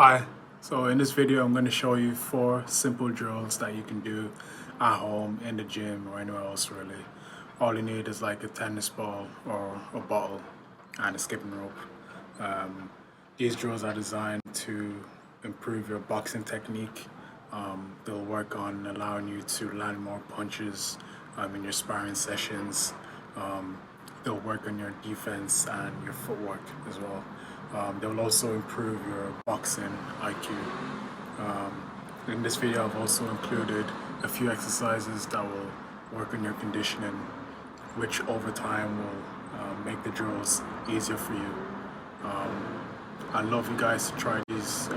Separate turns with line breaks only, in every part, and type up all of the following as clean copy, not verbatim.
Hi, so in this video I'm going to show you 4 simple drills that you can do at home, in the gym, or anywhere else really. All you need is like a tennis ball or a bottle and a skipping rope. These drills are designed to improve your boxing technique. They'll work on allowing you to land more punches in your sparring sessions. Um, they'll work on your defense and your footwork as well. They will also improve your boxing IQ. In this video I've also included a few exercises that will work on your conditioning, which over time will make the drills easier for you. I'd love you guys to try these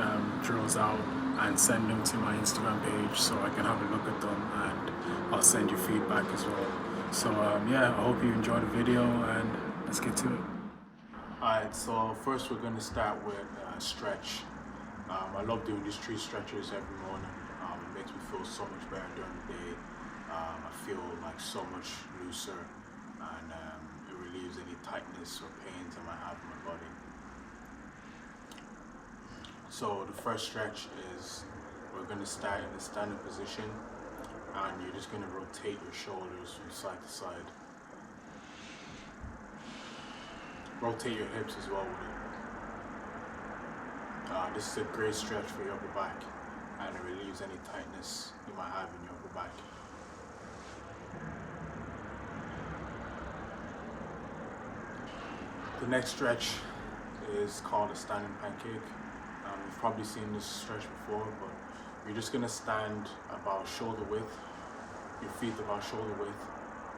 drills out and send them to my Instagram page so I can have a look at them, and I'll send you feedback as well. So yeah, I hope you enjoy the video and let's get to it. Alright, so first we're going to start with stretch. I love doing these 3 stretches every morning. It makes me feel so much better during the day. I feel like so much looser, and it relieves any tightness or pains I might have in my body. So the first stretch is we're going to start in the standing position, and you're just going to rotate your shoulders from side to side. Rotate your hips as well with it. This is a great stretch for your upper back, and it relieves any tightness you might have in your upper back. The next stretch is called a standing pancake. You've probably seen this stretch before, but you're just going to stand about shoulder width, your feet about shoulder width,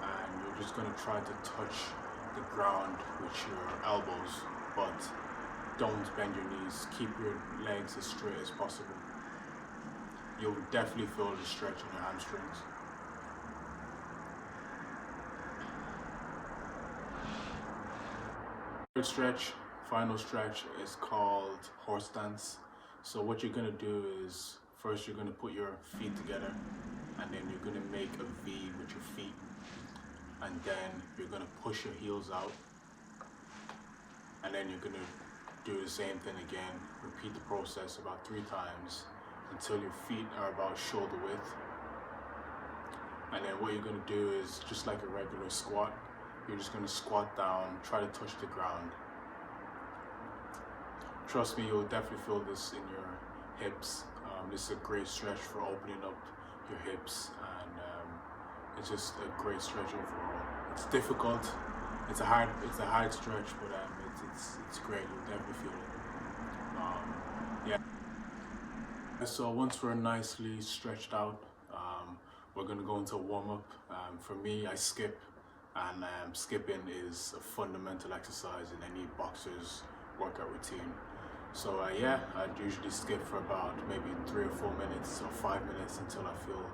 and you're just going to try to touch the ground with your elbows, but don't bend your knees. Keep your legs as straight as possible. You'll definitely feel the stretch in your hamstrings. Third stretch, final stretch, is called horse stance. So what you're going to do is, first you're going to put your feet together, and then you're going to make a V with your feet, and then you're going to push your heels out, and then you're going to do the same thing again. Repeat the process about 3 times until your feet are about shoulder width. And then what you're going to do is, just like a regular squat, you're just going to squat down, try to touch the ground. Trust me, you'll definitely feel this in your hips. This is a great stretch for opening up your hips, and it's just a great stretch overall. It's difficult. It's a hard stretch, but it's great. You'll definitely feel it. Yeah. So once we're nicely stretched out, we're gonna go into a warm up. For me, I skip, and skipping is a fundamental exercise in any boxer's workout routine. So yeah, I'd usually skip for about maybe 3 or 4 minutes or 5 minutes until I feel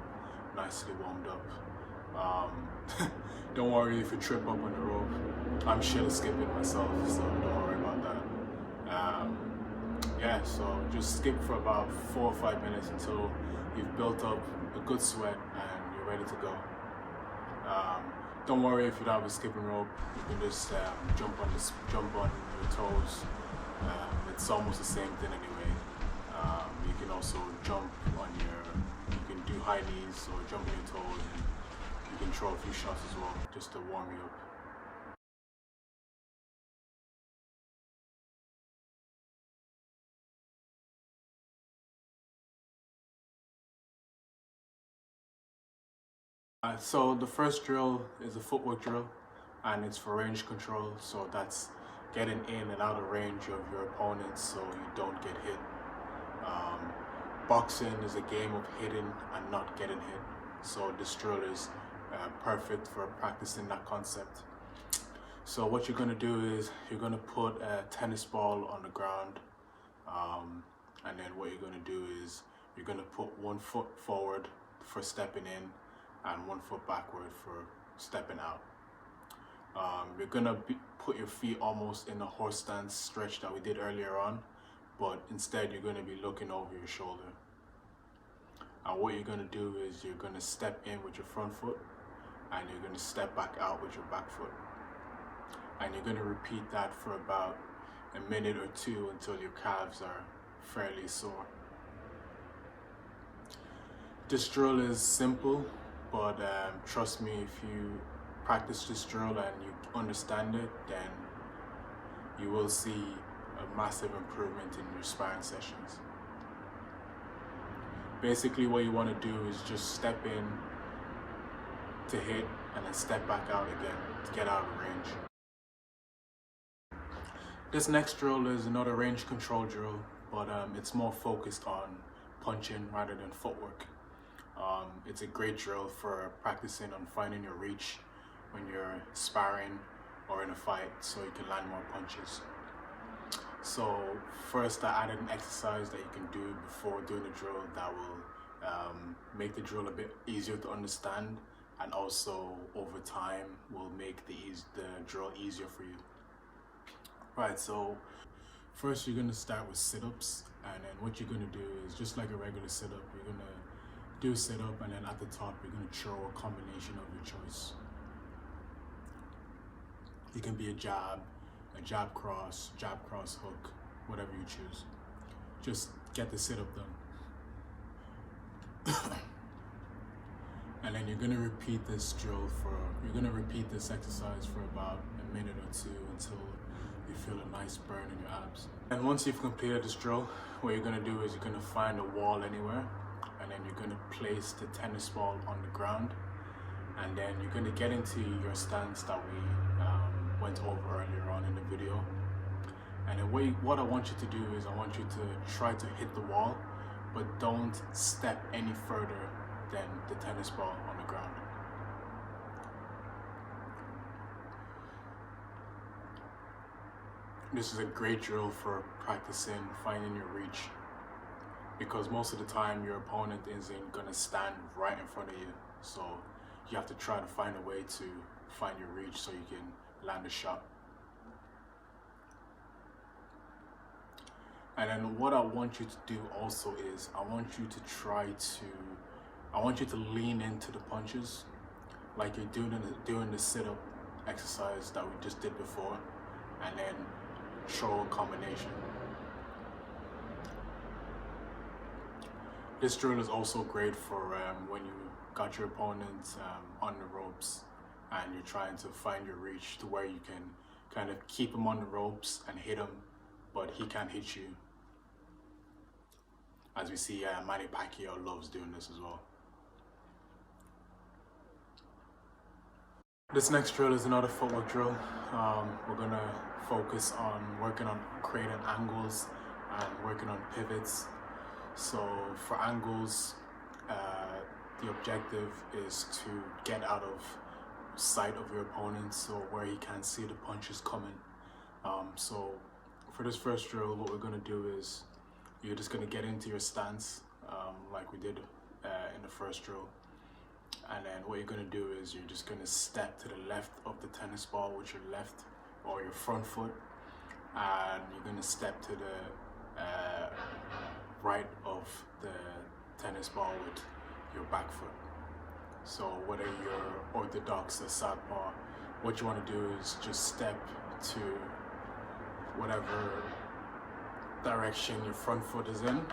nicely warmed up. Don't worry if you trip up on the rope. I'm shit at skipping myself, so don't worry about that. Yeah, so just skip for about 4 or 5 minutes until you've built up a good sweat and you're ready to go. Don't worry if you don't have a skipping rope. You can just jump on your toes. It's almost the same thing anyway. You can also jump on you can do high knees or jump on your toes, and you can throw a few shots as well, just to warm you up. So the first drill is a footwork drill, and it's for range control. So that's getting in and out of range of your opponents so you don't get hit. Boxing is a game of hitting and not getting hit. So this drill is perfect for practicing that concept. So what you're going to do is you're going to put a tennis ball on the ground, and then what you're going to do is you're going to put 1 foot forward for stepping in and 1 foot backward for stepping out. You're going to put your feet almost in a horse stance stretch that we did earlier on, but instead you're going to be looking over your shoulder. And what you're going to do is you're going to step in with your front foot, and you're going to step back out with your back foot. And you're going to repeat that for about a minute or 2 until your calves are fairly sore. This drill is simple, but trust me, if you practice this drill and you understand it, then you will see a massive improvement in your sparring sessions. Basically, what you want to do is just step in to hit and then step back out again to get out of range. This next drill is another range control drill, but it's more focused on punching rather than footwork. It's a great drill for practicing on finding your reach when you're sparring or in a fight, so you can land more punches. So first, I added an exercise that you can do before doing the drill that will make the drill a bit easier to understand, and also over time will make the drill easier for you. Right, so first you're gonna start with sit-ups, and then what you're gonna do is just like a regular sit-up, you're gonna do a sit-up, and then at the top you're gonna throw a combination of your choice. It can be a jab cross hook, whatever you choose. Just get the sit-up done. And then you're gonna repeat this exercise for about a minute or two until you feel a nice burn in your abs. And once you've completed this drill, what you're gonna do is you're gonna find a wall anywhere, and then you're gonna place the tennis ball on the ground, and then you're gonna get into your stance that we went over earlier on in the video. And then what I want you to do is I want you to try to hit the wall, but don't step any further than the tennis ball on the ground. This is a great drill for practicing finding your reach, because most of the time your opponent isn't gonna stand right in front of you, so you have to try to find a way to find your reach so you can land a shot. And then what I want you to do also is I want you to lean into the punches like you're doing the sit-up exercise that we just did before, and then throw a combination. This drill is also great for when you got your opponent on the ropes and you're trying to find your reach to where you can kind of keep him on the ropes and hit him, but he can't hit you. As we see, Manny Pacquiao loves doing this as well. This next drill is another footwork drill. We're gonna focus on working on creating angles and working on pivots. So for angles, the objective is to get out of sight of your opponent, so where he can't see the punches coming. So for this first drill, what we're gonna do is you're just gonna get into your stance like we did in the first drill. And then what you're gonna do is you're just gonna step to the left of the tennis ball with your left or your front foot, and you're gonna step to the right of the tennis ball with your back foot. So whether you're orthodox or southpaw, what you want to do is just step to whatever direction your front foot is in,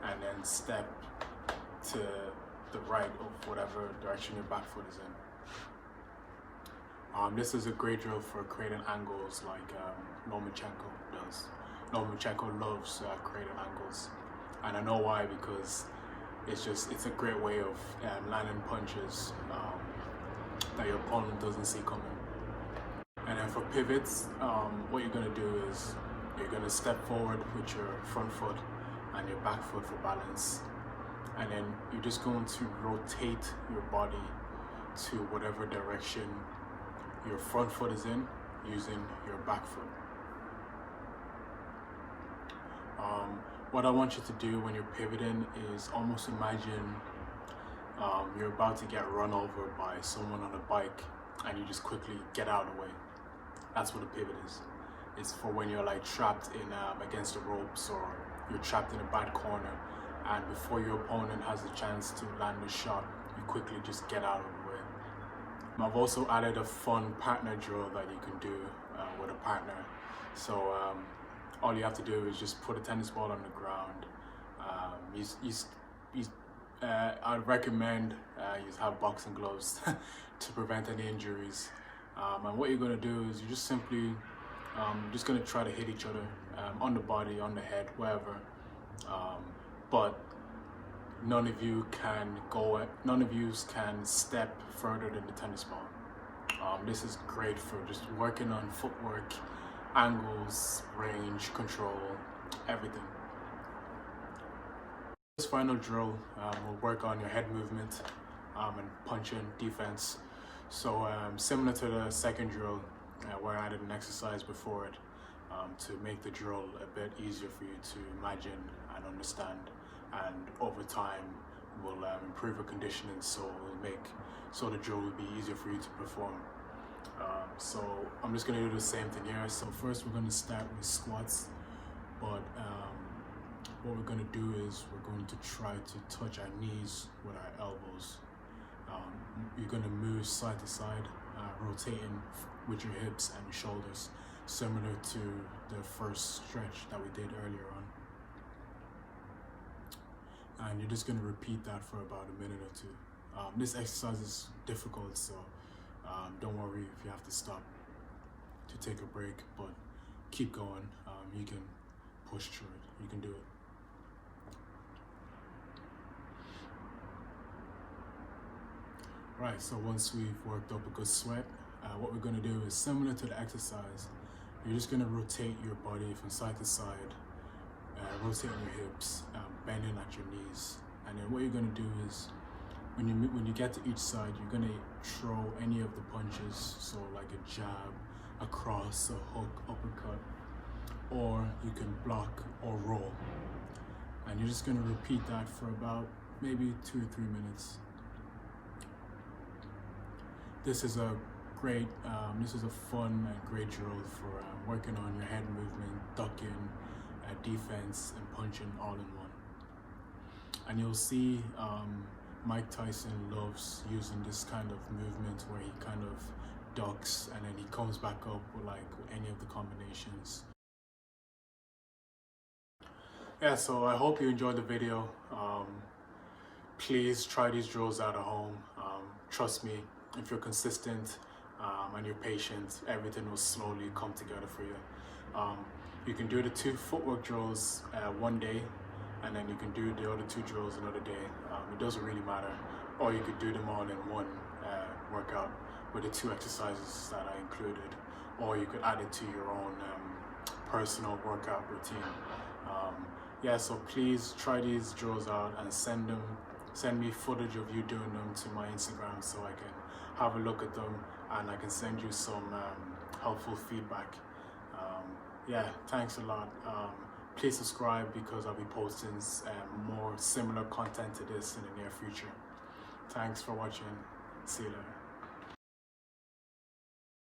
and then step to the right of whatever direction your back foot is in. This is a great drill for creating angles like Lomachenko does. Lomachenko loves creating angles, and I know why, because it's a great way of landing punches that your opponent doesn't see coming. And then for pivots, what you're gonna do is you're gonna step forward with your front foot and your back foot for balance, and then you're just going to rotate your body to whatever direction your front foot is in using your back foot. What I want you to do when you're pivoting is almost imagine you're about to get run over by someone on a bike, and you just quickly get out of the way. That's what a pivot is. It's for when you're like trapped in against the ropes, or you're trapped in a bad corner, and before your opponent has a chance to land a shot, you quickly just get out of the way. I've also added a fun partner drill that you can do with a partner. So all you have to do is just put a tennis ball on the ground. I'd recommend you have boxing gloves to prevent any injuries. And what you're going to do is you're just simply just going to try to hit each other on the body, on the head, wherever. But none of you can step further than the tennis ball. This is great for just working on footwork, angles, range, control, everything. This final drill will work on your head movement and punching, defense. So similar to the second drill where I added an exercise before it to make the drill a bit easier for you to imagine and understand, and over time will improve your conditioning, so the drill will be easier for you to perform. So I'm just going to do the same thing here. So first we're going to start with squats, but what we're going to do is we're going to try to touch our knees with our elbows. You're going to move side to side, rotating with your hips and your shoulders, similar to the first stretch that we did earlier on. And you're just going to repeat that for about a minute or two. This exercise is difficult, so don't worry if you have to stop to take a break, but keep going. You can push through it. You can do it. Right, so once we've worked up a good sweat, what we're going to do is similar to the exercise. You're just going to rotate your body from side to side, rotating your hips, bending at your knees. And then what you're going to do is, when you get to each side, you're going to throw any of the punches, so like a jab, a cross, a hook, uppercut, or you can block or roll. And you're just going to repeat that for about maybe 2 or 3 minutes. This is a fun and great drill for working on your head movement, ducking, defense, and punching all in one. And you'll see Mike Tyson loves using this kind of movement where he kind of ducks and then he comes back up with any of the combinations. Yeah, so I hope you enjoyed the video. Please try these drills out at home. Trust me, if you're consistent and you're patient, everything will slowly come together for you. You can do the 2 footwork drills one day, and then you can do the other 2 drills another day. It doesn't really matter. Or you could do them all in one workout with the 2 exercises that I included. Or you could add it to your own personal workout routine. Yeah, so please try these drills out and send me footage of you doing them to my Instagram so I can have a look at them and I can send you some helpful feedback. Yeah, thanks a lot. Please subscribe because I'll be posting more similar content to this in the near future. Thanks for watching. See you later.